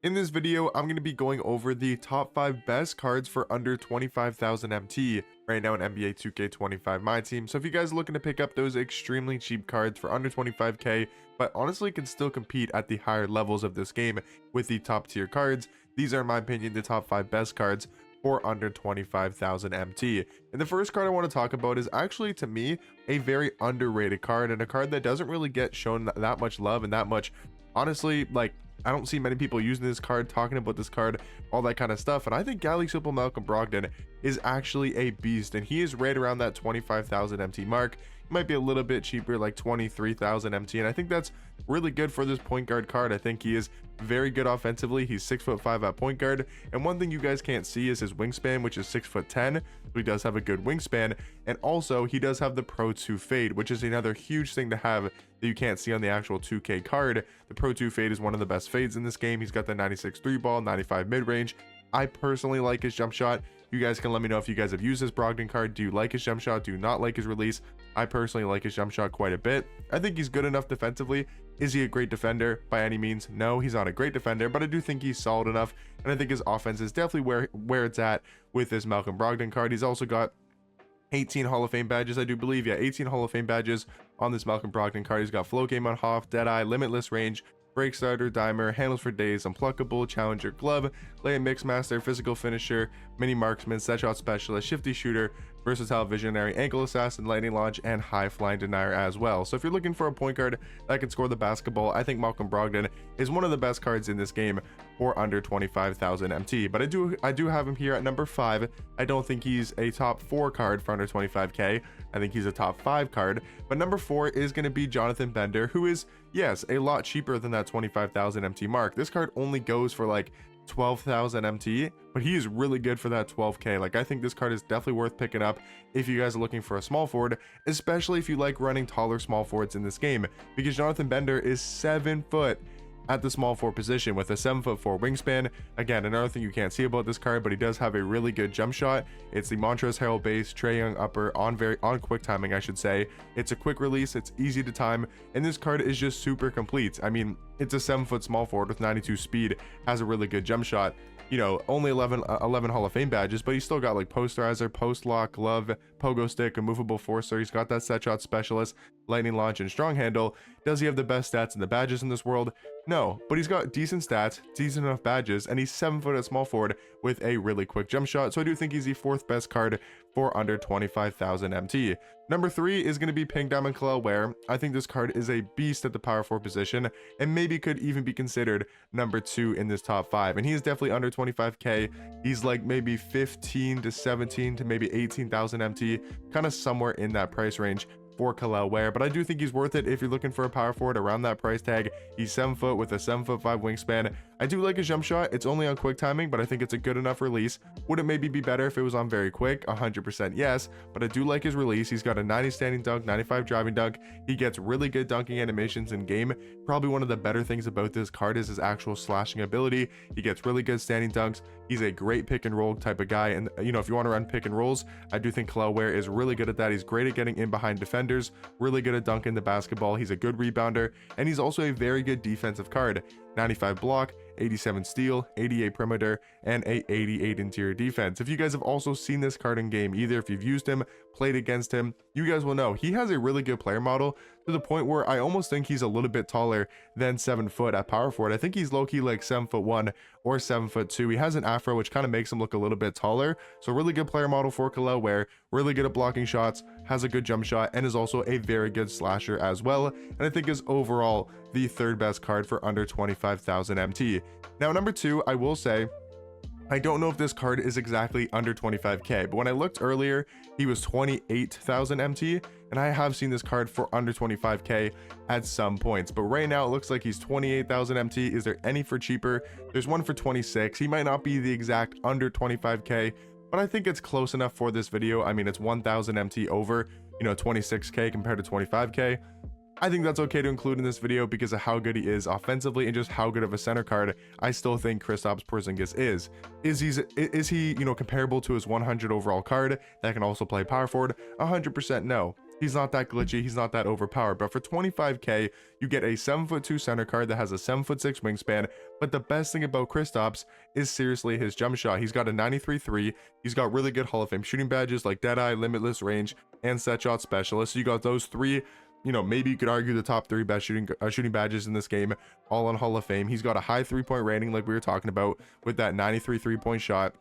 In this video, I'm going to be going over the top 5 best cards for under 25,000 MT right now in NBA 2K25 Myteam. So if you guys are looking to pick up those extremely cheap cards for under 25k, but honestly can still compete at the higher levels of this game with the top tier cards, these are in my opinion the top 5 best cards for under 25,000 MT. And the first card I want to talk about is actually, to me, a very underrated card, and a card that doesn't really get shown that much love and that much, honestly, like, I don't see many people using this card, talking about this card, all that kind of stuff. And I think Galaxy Simple Malcolm Brogdon is actually a beast, and he is right around that 25,000 MT mark. He might be a little bit cheaper, like 23,000 MT, and I think that's really good for this point guard card. I think he is very good offensively. He's 6'5" at point guard, and one thing you guys can't see is his wingspan, which is 6'10". So he does have a good wingspan, and also he does have the Pro 2 fade, which is another huge thing to have that you can't see on the actual 2K card. The Pro 2 fade is one of the best fades in this game. He's got the 96 3 ball, 95 mid range. I personally like his jump shot. You guys can let me know if you guys have used this Brogdon card. Do you like his jump shot? Do you not like his release? I personally like his jump shot quite a bit. I think he's good enough defensively. Is he a great defender by any means? No, he's not a great defender, but I do think he's solid enough, and I think his offense is definitely where it's at with this Malcolm Brogdon card. He's also got 18 Hall of Fame badges, I do believe. Yeah, 18 Hall of Fame badges on this Malcolm Brogdon card. He's got Flow Game on Hoff, Deadeye, Limitless Range, Break Starter, Dimer, Handles for Days, Unpluckable, Challenger, Glove, Lay and Mix Master, Physical Finisher, Mini Marksman, Set Shot Specialist, Shifty Shooter, Versatile Visionary, Ankle Assassin, Lightning Launch, and High Flying Denier as well. So if you're looking for a point guard that can score the basketball, I think Malcolm Brogdon is one of the best cards in this game for under 25,000 MT. But I do have him here at number 5. I don't think he's a top 4 card for under 25k. I think he's a top 5 card. But number 4 is going to be Jonathan Bender, who is, yes, a lot cheaper than that 25,000 MT mark. This card only goes for like 12,000 MT, but he is really good for that 12k. Like, I think this card is definitely worth picking up if you guys are looking for a small forward, especially if you like running taller small forwards in this game, because Jonathan Bender is 7 foot at the small forward position with a 7'4" wingspan. Again, another thing you can't see about this card, but he does have a really good jump shot. It's the Montrezl Harrell base, Trae Young upper on quick timing, I should say. It's a quick release, it's easy to time, and this card is just super complete. I mean, it's a 7 foot small forward with 92 speed, has a really good jump shot. You know, only 11 Hall of Fame badges, but he's still got like posterizer, post lock, glove, pogo stick, a movable forcer. He's got that set shot specialist, lightning launch, and strong handle. Does he have the best stats and the badges in this world? No, but he's got decent stats, decent enough badges, and he's 7 foot at small forward with a really quick jump shot. So I do think he's the 4th best card for under 25,000 MT. Number 3 is going to be Pink Diamond Kalel Ware. I think this card is a beast at the power forward position, and maybe could even be considered number 2 in this top 5. And he is definitely under 25k. He's like maybe 15 to 17 to maybe 18,000 MT, kind of somewhere in that price range for Kalel Ware, but I do think he's worth it if you're looking for a power forward around that price tag. He's 7 foot with a 7'5" wingspan. I do like his jump shot. It's only on quick timing, but I think it's a good enough release. Would it maybe be better if it was on very quick? 100% yes, but I do like his release. He's got a 90 standing dunk, 95 driving dunk. He gets really good dunking animations in game. Probably one of the better things about this card is his actual slashing ability. He gets really good standing dunks. He's a great pick and roll type of guy, and you know, if you want to run pick and rolls, I do think Kalel Ware is really good at that. He's great at getting in behind defenders, really good at dunking the basketball. He's a good rebounder, and he's also a very good defensive card. 95 block, 87 steal, 88 perimeter, and a 88 interior defense. If you guys have also seen this card in game, either if you've used him, played against him, you guys will know he has a really good player model, to the point where I almost think he's a little bit taller than 7 foot at power forward. I think he's low-key like 7'1" or 7'2". He has an afro, which kind of makes him look a little bit taller. So really good player model for Kalel Ware, really good at blocking shots, has a good jump shot, and is also a very good slasher as well. And I think is overall the 3rd best card for under 25,000 MT. Now, number 2, I will say, I don't know if this card is exactly under 25k, but when I looked earlier, he was 28,000 MT, and I have seen this card for under 25k at some points. But right now it looks like he's 28,000 MT. Is there any for cheaper? There's one for 26. He might not be the exact under 25k, but I think it's close enough for this video. I mean, it's 1,000 MT over, you know, 26k compared to 25k. I think that's okay to include in this video because of how good he is offensively and just how good of a center card I still think Kristaps Porzingis is. Is he, you know, comparable to his 100 overall card that can also play power forward? 100% no. He's not that glitchy, he's not that overpowered, but for 25k, you get a 7'2" center card that has a 7'6" wingspan. But the best thing about Kristaps is seriously his jump shot. He's got a 93.3, he's got really good Hall of Fame shooting badges like Deadeye, Limitless Range, and Set Shot Specialist. So you got those three, you know, maybe you could argue the top three best shooting badges in this game, all on Hall of Fame. He's got a high 3-point rating like we were talking about with that 93 3-point shot.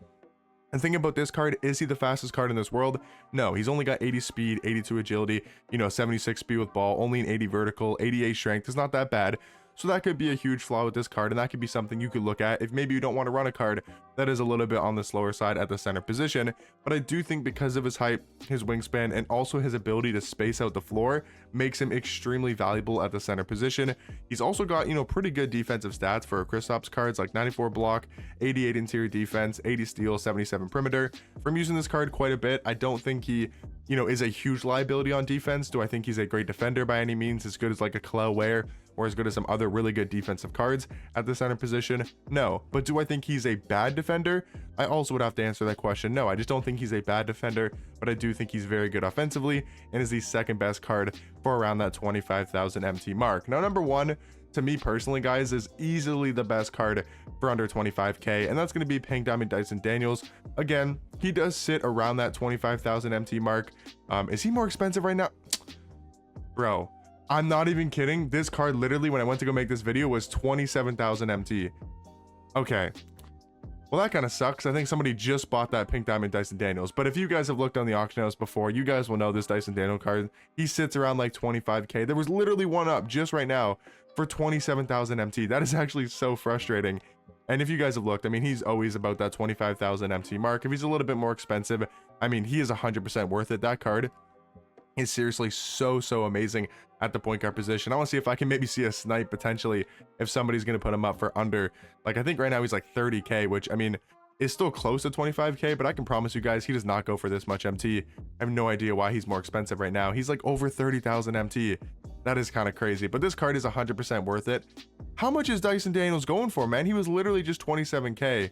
And thinking about this card, is he the fastest card in this world? No, he's only got 80 speed, 82 agility, you know, 76 speed with ball, only an 80 vertical, 88 strength. It's not that bad. So that could be a huge flaw with this card, and that could be something you could look at if maybe you don't want to run a card that is a little bit on the slower side at the center position. But I do think because of his height, his wingspan, and also his ability to space out the floor makes him extremely valuable at the center position. He's also got, you know, pretty good defensive stats for Kristaps cards, like 94 block, 88 interior defense, 80 steal, 77 perimeter. From using this card quite a bit, I don't think he, you know, is a huge liability on defense. Do I think he's a great defender by any means, as good as like a Kalel Ware or as good as some other really good defensive cards at the center position? No. But do I think he's a bad defender? I also would have to answer that question. No, I just don't think he's a bad defender, but I do think he's very good offensively and is the second best card for around that 25,000 MT mark. Now, number one, to me personally, guys, is easily the best card for under 25k, and that's going to be Pink Diamond Dyson Daniels. Again, he does sit around that 25,000 MT mark. Is he more expensive right now? Bro, I'm not even kidding. This card literally, when I went to go make this video, was 27,000 MT. Okay. Well, that kind of sucks. I think somebody just bought that Pink Diamond Dyson Daniels. But if you guys have looked on the auction house before, you guys will know this Dyson Daniel card. He sits around like 25k. There was literally one up just right now for 27,000 MT. That is actually so frustrating. And if you guys have looked, I mean, he's always about that 25,000 MT mark. If he's a little bit more expensive, I mean, he is 100% worth it. That card is seriously so amazing at the point guard position. I want to see if I can maybe see a snipe potentially if somebody's going to put him up for under, like, I think right now he's like 30k, which I mean is still close to 25k, but I can promise you guys he does not go for this much MT. I have no idea why he's more expensive right now. He's like over 30,000 MT. That is kind of crazy, but this card is 100% worth it. How much is Dyson Daniels going for, man? He was literally just 27k.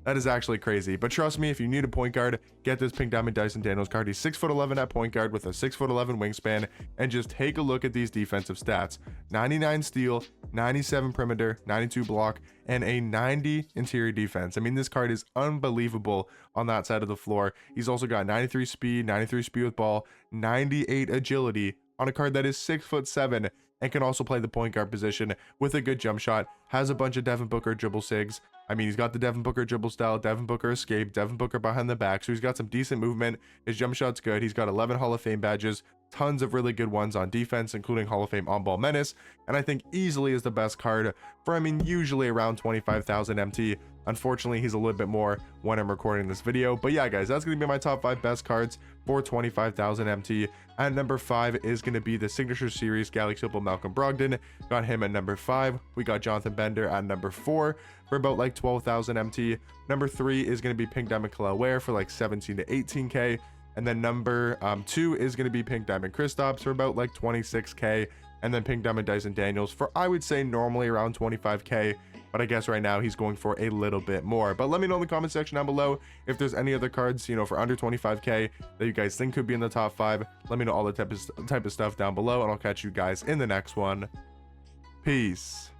That is actually crazy. But trust me, if you need a point guard, get this Pink Diamond Dyson Daniels card. He's 6'11" at point guard with a 6'11" wingspan. And just take a look at these defensive stats. 99 steal, 97 perimeter, 92 block, and a 90 interior defense. I mean, this card is unbelievable on that side of the floor. He's also got 93 speed with ball, 98 agility on a card that is 6'7" and can also play the point guard position with a good jump shot. Has a bunch of Devin Booker dribble sigs. I mean, he's got the Devin Booker dribble style, Devin Booker escape, Devin Booker behind the back. So he's got some decent movement. His jump shot's good. He's got 11 Hall of Fame badges, tons of really good ones on defense, including Hall of Fame on-ball menace. And I think easily is the best card for, I mean, usually around 25,000 MT. Unfortunately, he's a little bit more when I'm recording this video. But yeah, guys, that's going to be my top 5 best cards for 25,000 MT. At number 5 is going to be the Signature Series Galaxy Opal Malcolm Brogdon. Got him at number 5. We got Jonathan Bender at number 4 for about like 12,000 MT. Number 3 is going to be Pink Diamond Kalel Ware for like 17 to 18k. And then number 2 is going to be Pink Diamond Kristaps for about like 26k. And then Pink Diamond Dyson Daniels for, I would say, normally around 25k. But I guess right now he's going for a little bit more. But let me know in the comment section down below if there's any other cards, you know, for under 25k that you guys think could be in the top 5. Let me know all the type of stuff down below, and I'll catch you guys in the next one. Peace.